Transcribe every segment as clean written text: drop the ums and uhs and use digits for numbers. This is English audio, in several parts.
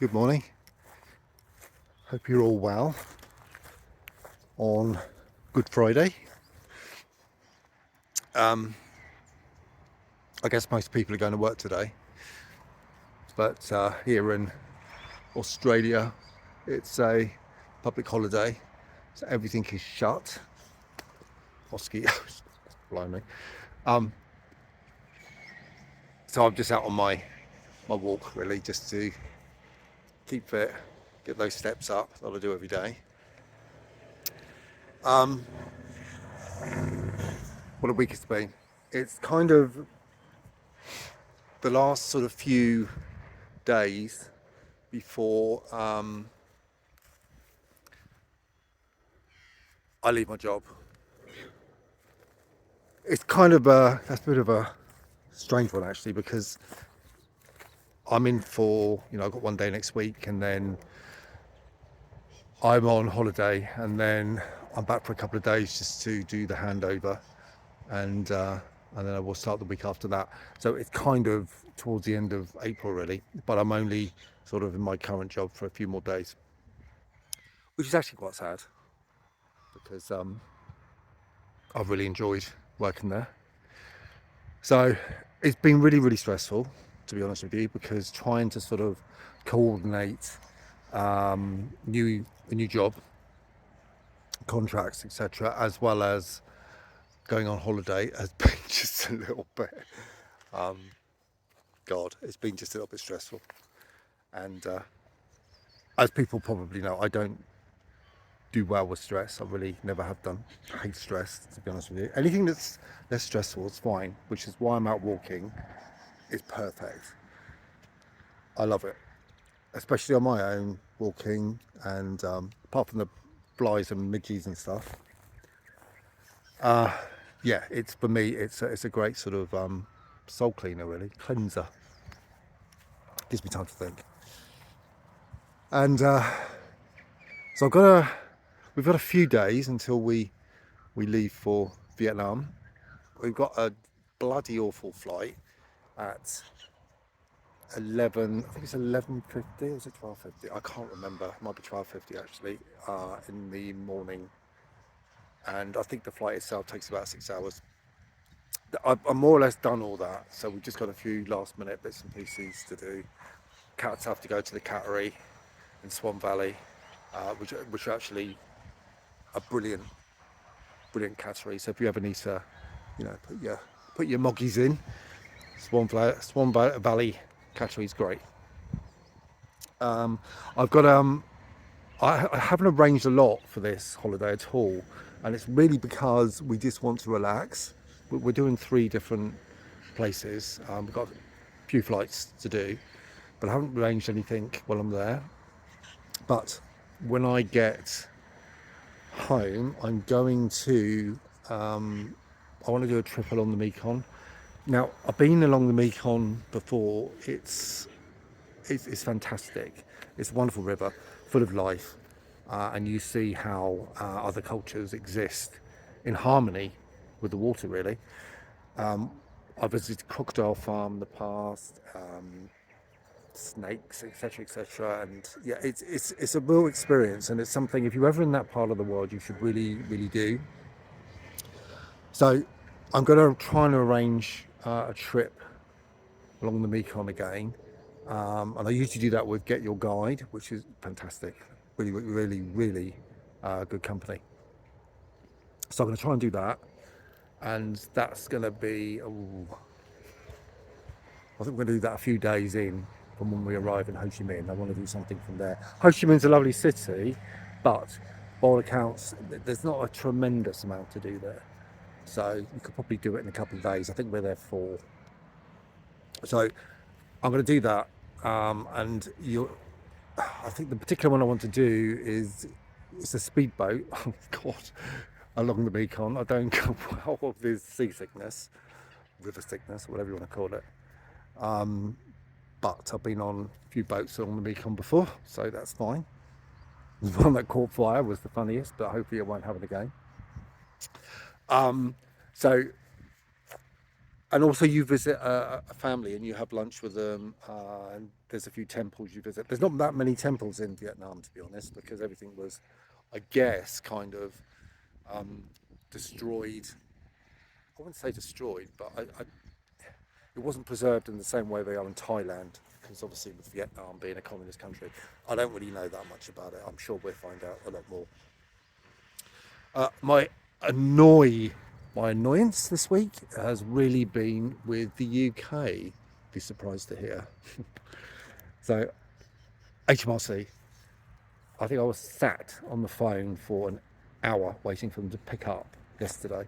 Good morning. Hope you're all well on Good Friday. I guess most people are going to work today, but here in Australia it's a public holiday, so everything is shut. Mosquitoes, blimey. Um, so I'm just out on my walk really, just to keep fit, get those steps up that I do every day. What a week it's been. It's kind of the last sort of few days before I leave my job. It's kind of that's a bit of a strange one actually, because I'm in for, I've got one day next week, and then I'm on holiday, and then I'm back for a couple of days just to do the handover, and then I will start the week after that. So it's kind of towards the end of April really, but I'm only sort of in my current job for a few more days, which is actually quite sad because I've really enjoyed working there. So it's been really, really stressful, to be honest with you, because trying to sort of coordinate a new job, contracts, etc., as well as going on holiday has been just a little bit, God, it's been just a little bit stressful. And as people probably know, I don't do well with stress. I really never have done. I hate stress, to be honest with you. Anything that's less stressful is fine, which is why I'm out walking. Is perfect. I love it, especially on my own walking, and apart from the flies and midges and stuff. Yeah, it's for me. It's a great sort of soul cleaner, really, cleanser. Gives me time to think. And so we've got a few days until we leave for Vietnam. We've got a bloody awful flight at 11, I think it's 11:50, or is it 12:50? I can't remember. It might be 12:50 actually, in the morning. And I think the flight itself takes about 6 hours. I'm more or less done all that, so we've just got a few last minute bits and pieces to do. Cats have to go to the cattery in Swan Valley, which are actually a brilliant cattery. So if you ever need to, put your moggies in, Swan Valley cattery is great. I've got I haven't arranged a lot for this holiday at all, and it's really because we just want to relax. We're doing 3 different places. We've got a few flights to do, but I haven't arranged anything while I'm there. But when I get home, I'm going to, I want to do a trip along the Mekong. Now, I've been along the Mekong before. It's fantastic. It's a wonderful river, full of life, and you see how other cultures exist in harmony with the water, really. I visited Crocodile Farm in the past, snakes, etc., etc., and yeah, it's a real experience, and it's something, if you're ever in that part of the world, you should really, really do. So I'm going to try and arrange a trip along the Mekong again. And I usually do that with Get Your Guide, which is fantastic. Really, really, really good company. So I'm going to try and do that. And that's going to be, I think we're going to do that a few days in from when we arrive in Ho Chi Minh. I want to do something from there. Ho Chi Minh's a lovely city, but by all accounts, there's not a tremendous amount to do there. So you could probably do it in a couple of days. I think we're there 4. So I'm going to do that. And I think the particular one I want to do is it's a speedboat. Oh God, along the Mekong. I don't go well with this seasickness, river sickness, whatever you want to call it. But I've been on a few boats along the Mekong before, so that's fine. The one that caught fire was the funniest, but hopefully it won't happen again. So And also you visit a family and you have lunch with them, and there's a few temples you visit. There's not that many temples in Vietnam, to be honest, because everything was, I guess, kind of um, destroyed. I wouldn't say destroyed, but it wasn't preserved in the same way they are in Thailand, because obviously with Vietnam being a communist country, I don't really know that much about it. I'm sure we'll find out a lot more. My annoy my annoyance this week has really been with the UK. Be surprised to hear. So HMRC, I think I was sat on the phone for an hour waiting for them to pick up yesterday.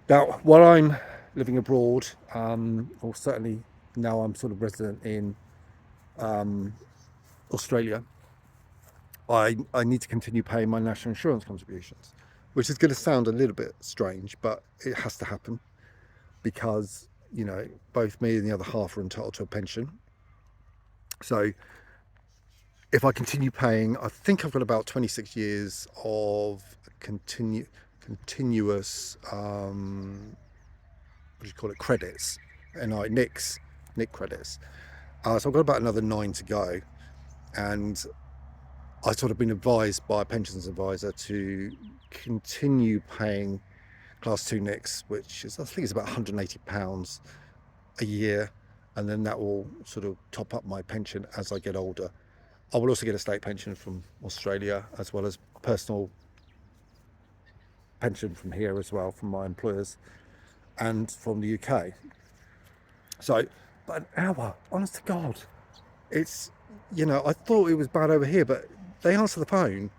Now, while I'm living abroad, or certainly now I'm sort of resident in Australia, I need to continue paying my national insurance contributions, which is going to sound a little bit strange, but it has to happen because, you know, both me and the other half are entitled to a pension. So if I continue paying, I think I've got about 26 years of continuous, what do you call it, credits, NIC credits. So I've got about another 9 to go. And I've sort of been advised by a pensions advisor to continue paying Class 2 NICs, which is, I think it's about £180 a year. And then that will sort of top up my pension as I get older. I will also get a state pension from Australia, as well as personal pension from here as well, from my employers and from the UK. So, but an hour, honest to God, it's, you know, I thought it was bad over here, but they answer the phone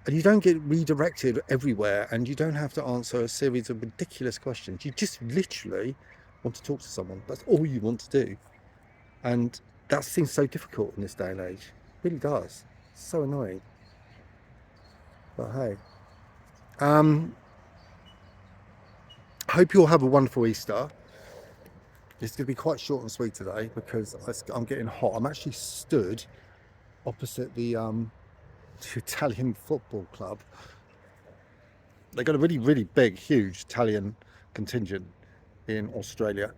and you don't get redirected everywhere and you don't have to answer a series of ridiculous questions. You just literally want to talk to someone. That's all you want to do. And that seems so difficult in this day and age. It really does. It's so annoying. But hey. Hope you all have a wonderful Easter. It's going to be quite short and sweet today because I'm getting hot. I'm actually stood opposite the Italian football club. They've got a really, really big, huge Italian contingent in Australia,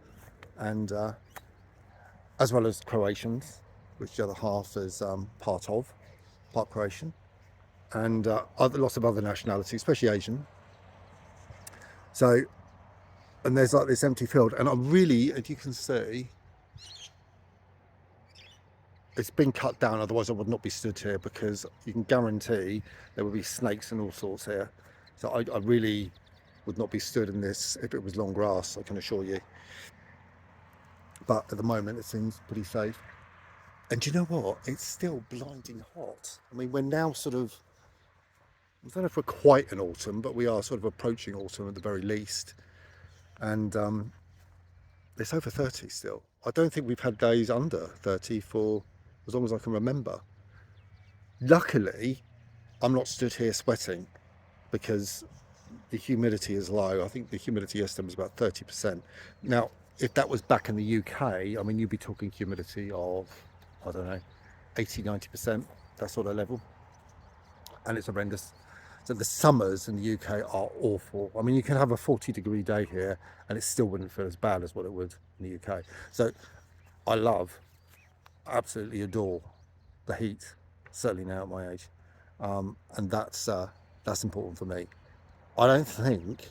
and as well as Croatians, which the other half is part Croatian, and lots of other nationalities, especially Asian. So, and there's like this empty field, and I'm really, as you can see, it's been cut down, otherwise I would not be stood here, because you can guarantee there would be snakes and all sorts here. So I really would not be stood in this if it was long grass, I can assure you. But at the moment it seems pretty safe. And do you know what? It's still blinding hot. I mean, we're now sort of, I don't know if we're quite in autumn, but we are sort of approaching autumn at the very least. And it's over 30 still. I don't think we've had days under 30 for as long as I can remember. Luckily, I'm not stood here sweating because the humidity is low. I think the humidity estimate is about 30%. Now, if that was back in the UK, I mean, you'd be talking humidity of, I don't know, 80, 90%, that sort of level. And it's horrendous. So the summers in the UK are awful. I mean, you can have a 40-degree day here and it still wouldn't feel as bad as what it would in the UK. So I absolutely adore the heat, certainly now at my age. And that's important for me. I don't think,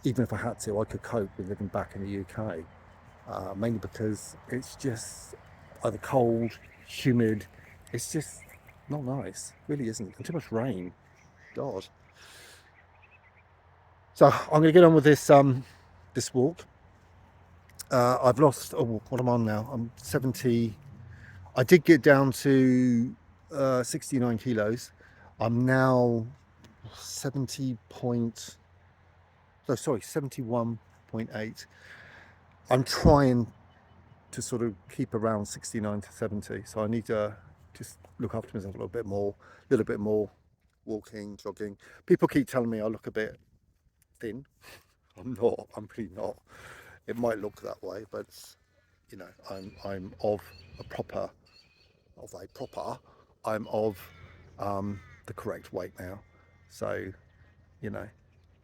even if I had to, I could cope with living back in the UK, mainly because it's just either cold, humid, it's just not nice, really isn't, and too much rain, God. So I'm going to get on with this this walk. I've lost, oh, what am I on now? I'm 70, I did get down to 69 kilos. I'm now 71.8. I'm trying to sort of keep around 69 to 70. So I need to just look after myself a little bit more walking, jogging. People keep telling me I look a bit thin. I'm not, I'm really not. It might look that way, but you know, I'm of the correct weight now. So, you know,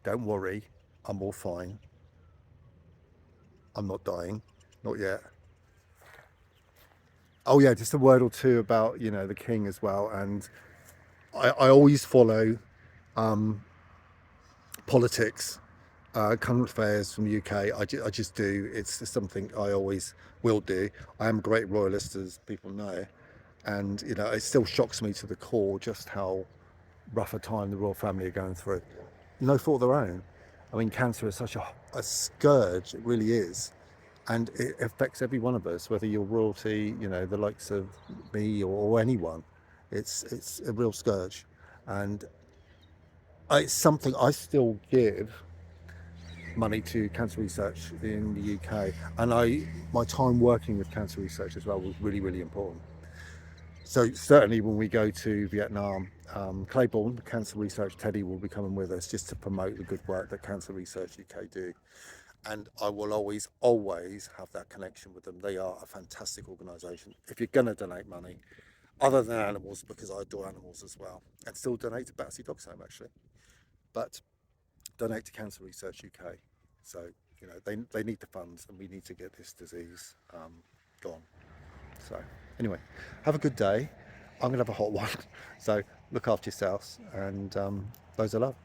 don't worry, I'm all fine. I'm not dying, not yet. Oh yeah, just a word or two about, you know, the king as well. And I always follow politics, current affairs from the UK. I just do. It's just something I always will do. I am a great royalist, as people know, and you know, it still shocks me to the core just how rough a time the royal family are going through. No fault of their own. I mean, cancer is such a scourge. It really is, and it affects every one of us, whether you're royalty, you know, the likes of me or anyone. It's a real scourge, and it's something I still give money to cancer research in the UK, and my time working with cancer research as well was really important. So certainly when we go to Vietnam, Claiborne Cancer Research, Teddy will be coming with us just to promote the good work that Cancer Research UK do. And I will always have that connection with them. They are a fantastic organisation. If you're going to donate money, other than animals, because I adore animals as well, and still donate to Battersea Dogs Home actually, but donate to Cancer Research UK. So, you know, they need the funds, and we need to get this disease gone. So anyway, have a good day. I'm going to have a hot one. So look after yourselves, and those I love.